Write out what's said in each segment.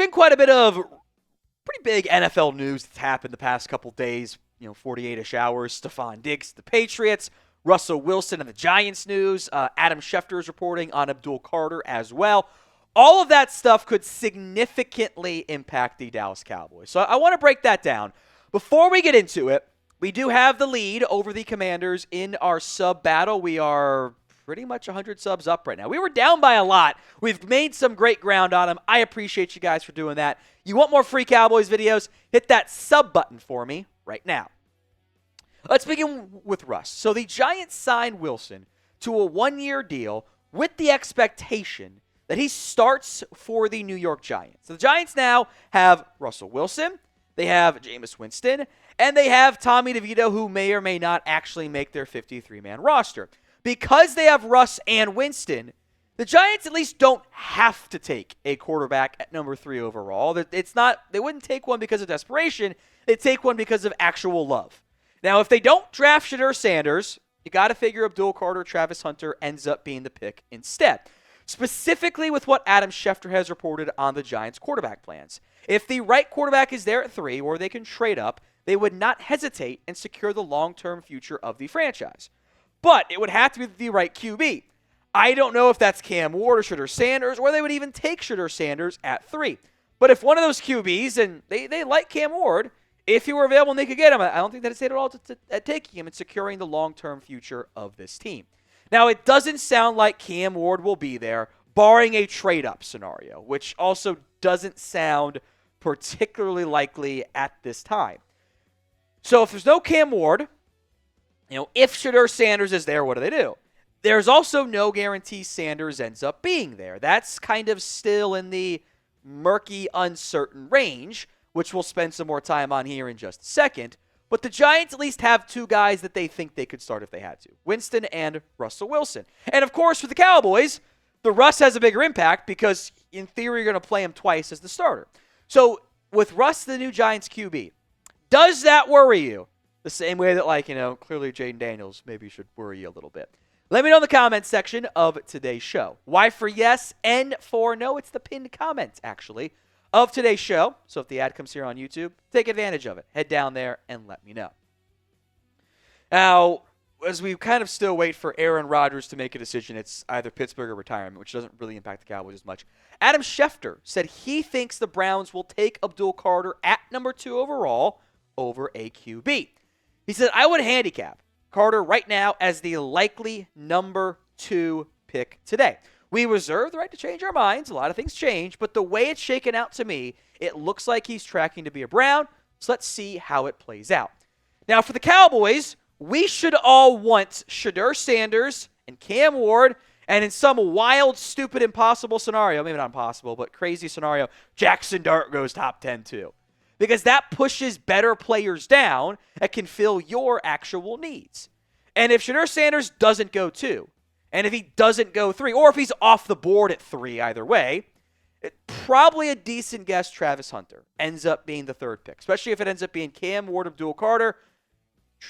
been quite a bit of pretty big NFL news that's happened the past couple days, 48-ish hours. Stefon Diggs, the Patriots, Russell Wilson and the Giants news. Adam Schefter is reporting on Abdul as well. All of that stuff could significantly impact the Dallas Cowboys. So I want to break that down. Before we get into it, we do have the lead over the Commanders in our sub battle. We are pretty much 100 subs up right now. We were down by a lot. We've made some great ground on them. I appreciate you guys for doing that. You want more free Cowboys videos? Hit that sub button for me right now. Let's begin with Russ. So the Giants signed Wilson to a one-year deal with the expectation that he starts for the New York Giants. So the Giants now have Russell Wilson, they have Jameis Winston, and they have Tommy DeVito, who may or may not actually make their 53-man roster. Because they have Russ and Winston, the Giants at least don't have to take a quarterback at number 3 overall. They wouldn't take one because of desperation. They take one because of actual love. Now, if they don't draft Shedeur Sanders, you got to figure Abdul, Travis Hunter ends up being the pick instead. Specifically with what Adam Schefter has reported on the Giants' quarterback plans. If the right quarterback is there at 3, or they can trade up, they would not hesitate and secure the long-term future of the franchise. But it would have to be the right QB. I don't know if that's Cam Ward or Shedeur Sanders, or they would even take Shedeur Sanders at 3. But if one of those QBs, and they like Cam Ward, if he were available and they could get him, I don't think that it's at all at taking him and securing the long-term future of this team. Now, it doesn't sound like Cam Ward will be there, barring a trade-up scenario, which also doesn't sound particularly likely at this time. So if there's no Cam Ward, if Shedeur Sanders is there, what do? There's also no guarantee Sanders ends up being there. That's kind of still in the murky, uncertain range, which we'll spend some more time on here in just a second. But the Giants at least have 2 guys that they think they could start if they had to. Winston and Russell Wilson. And of course, for the Cowboys, the Russ has a bigger impact because in theory you're going to play him twice as the starter. So with Russ, the new Giants QB, does that worry you? The same way that clearly Jaden Daniels maybe should worry you a little bit. Let me know in the comments section of today's show. Y for yes, N for no. It's the pinned comment, actually, of today's show. So if the ad comes here on YouTube, take advantage of it. Head down there and let me know. Now, as we kind of still wait for Aaron Rodgers to make a decision, it's either Pittsburgh or retirement, which doesn't really impact the Cowboys as much. Adam Schefter said he thinks the Browns will take Abdul at number 2 overall over a QB. He said, I would handicap Carter right now as the likely number 2 pick today. We reserve the right to change our minds. A lot of things change, but the way it's shaken out to me, it looks like he's tracking to be a Brown, so let's see how it plays out. Now, for the Cowboys, we should all want Shedeur Sanders and Cam Ward, and in some wild, stupid, impossible scenario, maybe not impossible, but crazy scenario, Jackson Dart goes top 10 too. Because that pushes better players down that can fill your actual needs. And if Shedeur Sanders doesn't go 2, and if he doesn't go 3, or if he's off the board at 3 either way, probably a decent guess Travis Hunter ends up being the 3rd pick. Especially if it ends up being Cam Ward, Abdul Carter.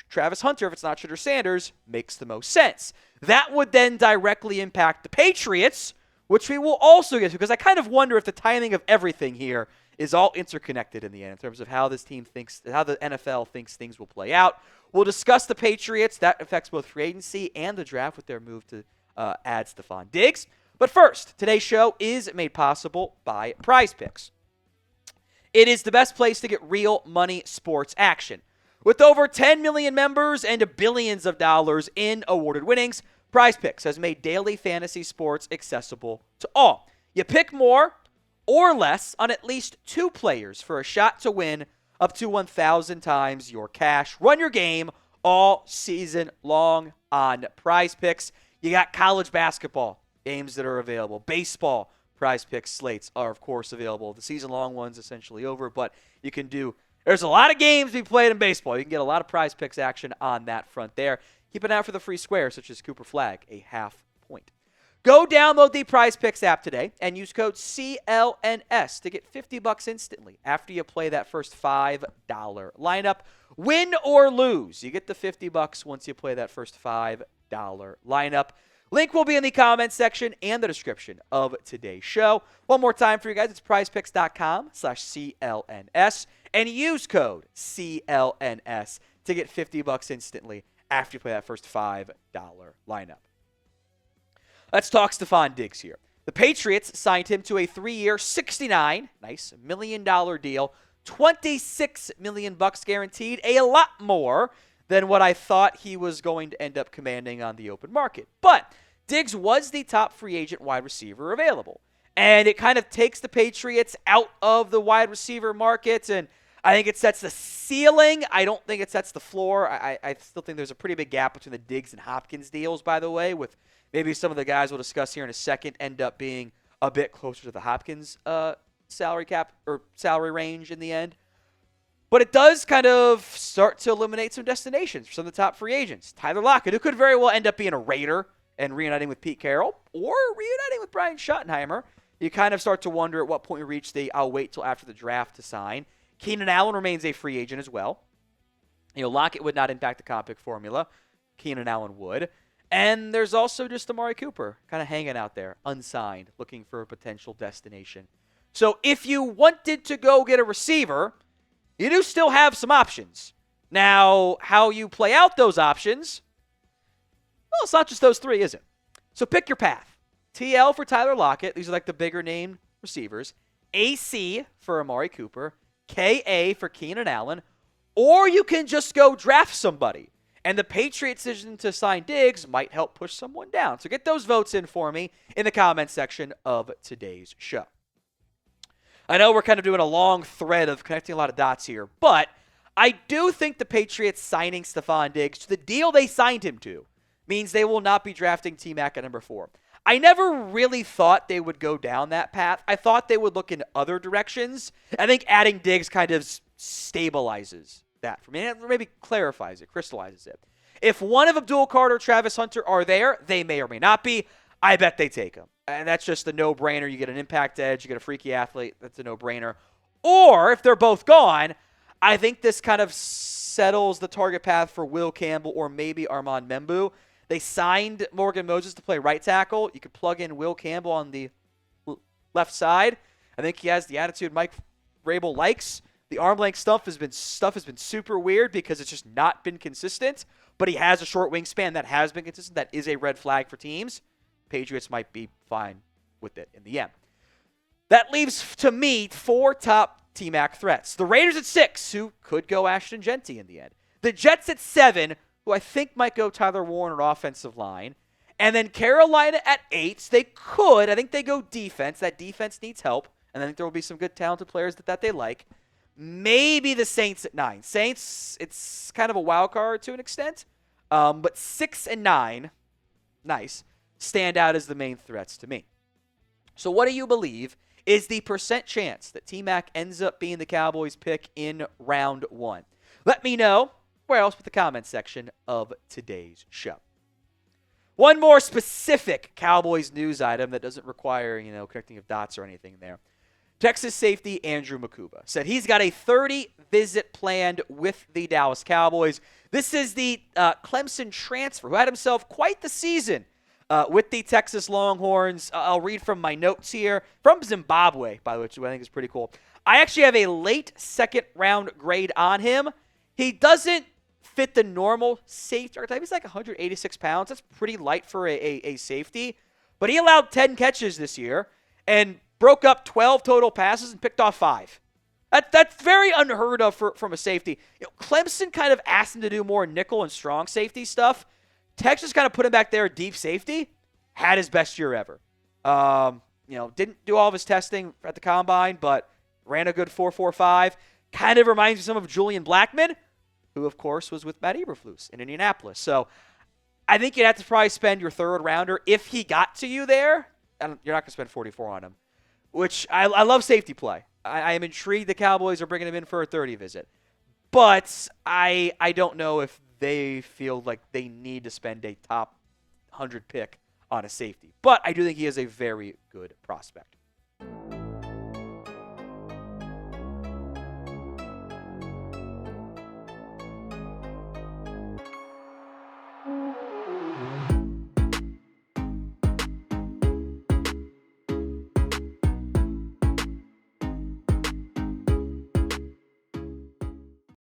Travis Hunter, if it's not Shedeur Sanders, makes the most sense. That would then directly impact the Patriots, which we will also get to, because I kind of wonder if the timing of everything here is all interconnected in the end in terms of how this team thinks, how the NFL thinks things will play out. We'll discuss the Patriots. That affects both free agency and the draft with their move to add Stefon Diggs. But first, today's show is made possible by Prize Picks. It is the best place to get real money sports action. With over 10 million members and billions of dollars in awarded winnings, Prize Picks has made daily fantasy sports accessible to all. You pick more or less on at least 2 players for a shot to win up to 1,000 times your cash. Run your game all season long on Prize Picks. You got college basketball games that are available. Baseball Prize Picks slates are, of course, available. The season-long one's essentially over, but you can do – there's a lot of games to be played in baseball. You can get a lot of Prize Picks action on that front there. Keep an eye out for the free squares, such as Cooper Flag, a half point. Go download the Prize Picks app today and use code CLNS to get $50 instantly after you play that first $5 lineup. Win or lose, you get the $50 once you play that first $5 lineup. Link will be in the comments section and the description of today's show. One more time for you guys, it's prizepicks.com/CLNS and use code CLNS to get $50 instantly after you play that first $5 lineup. Let's talk Stefon Diggs here. The Patriots signed him to a 3-year, $69 million deal, $26 million guaranteed, a lot more than what I thought he was going to end up commanding on the open market. But Diggs was the top free agent wide receiver available. And it kind of takes the Patriots out of the wide receiver market, and I think it sets the ceiling. I don't think it sets the floor. I still think there's a pretty big gap between the Diggs and Hopkins deals, by the way, with maybe some of the guys we'll discuss here in a second end up being a bit closer to the Hopkins salary cap or salary range in the end. But it does kind of start to eliminate some destinations for some of the top free agents. Tyler Lockett, who could very well end up being a Raider and reuniting with Pete Carroll or reuniting with Brian Schottenheimer. You kind of start to wonder at what point we reach the I'll wait till after the draft to sign. Keenan Allen remains a free agent as well. Lockett would not impact the comp pick formula. Keenan Allen would. And there's also just Amari Cooper kind of hanging out there, unsigned, looking for a potential destination. So if you wanted to go get a receiver, you do still have some options. Now, how you play out those options, well, it's not just those three, is it? So pick your path. TL for Tyler Lockett. These are like the bigger name receivers. AC for Amari Cooper. KA for Keenan Allen. Or you can just go draft somebody. And the Patriots' decision to sign Diggs might help push someone down. So get those votes in for me in the comments section of today's show. I know we're kind of doing a long thread of connecting a lot of dots here, but I do think the Patriots signing Stefon Diggs to the deal they signed him to means they will not be drafting T-Mac at number 4. I never really thought they would go down that path. I thought they would look in other directions. I think adding Diggs kind of stabilizes that for me. It maybe clarifies it, crystallizes it. If one of Abdul, Carter, Travis Hunter are there, they may or may not be. I bet they take him. And that's just a no-brainer. You get an impact edge. You get a freaky athlete. That's a no-brainer. Or if they're both gone, I think this kind of settles the target path for Will Campbell or maybe Armand Membu. They signed Morgan Moses to play right tackle. You could plug in Will Campbell on the left side. I think he has the attitude Mike Vrabel likes. The arm length stuff has been super weird because it's just not been consistent. But he has a short wingspan that has been consistent. That is a red flag for teams. Patriots might be fine with it in the end. That leaves, to me, 4 top T-Mac threats. The Raiders at 6, who could go Ashton Genty in the end. The Jets at 7, who I think might go Tyler Warren or offensive line. And then Carolina at 8, they could. I think they go defense. That defense needs help. And I think there will be some good talented players that they like. Maybe the Saints at 9. Saints, it's kind of a wild card to an extent. But 6 and 9, nice, stand out as the main threats to me. So what do you believe is the percent chance that T-Mac ends up being the Cowboys pick in round 1? Let me know where else with the comments section of today's show. One more specific Cowboys news item that doesn't require, connecting of dots or anything there. Texas safety Andrew Mukuba said he's got a 30-visit planned with the Dallas Cowboys. This is the Clemson transfer who had himself quite the season with the Texas Longhorns. I'll read from my notes here. From Zimbabwe, by the way, which I think is pretty cool. I actually have a late second-round grade on him. He doesn't fit the normal safety archetype. He's like 186 pounds. That's pretty light for a safety. But he allowed 10 catches this year and broke up 12 total passes and picked off 5. That's very unheard of from a safety. Clemson kind of asked him to do more nickel and strong safety stuff. Texas kind of put him back there at deep safety. Had his best year ever. Didn't do all of his testing at the combine, but ran a good 4.45. Kind of reminds me some of Julian Blackmon, who, of course, was with Matt Eberflus in Indianapolis. So I think you'd have to probably spend your third rounder if he got to you there. And you're not going to spend 44 on him, which I love safety play. I am intrigued the Cowboys are bringing him in for a 30 visit. But I don't know if they feel like they need to spend a top 100 pick on a safety. But I do think he is a very good prospect.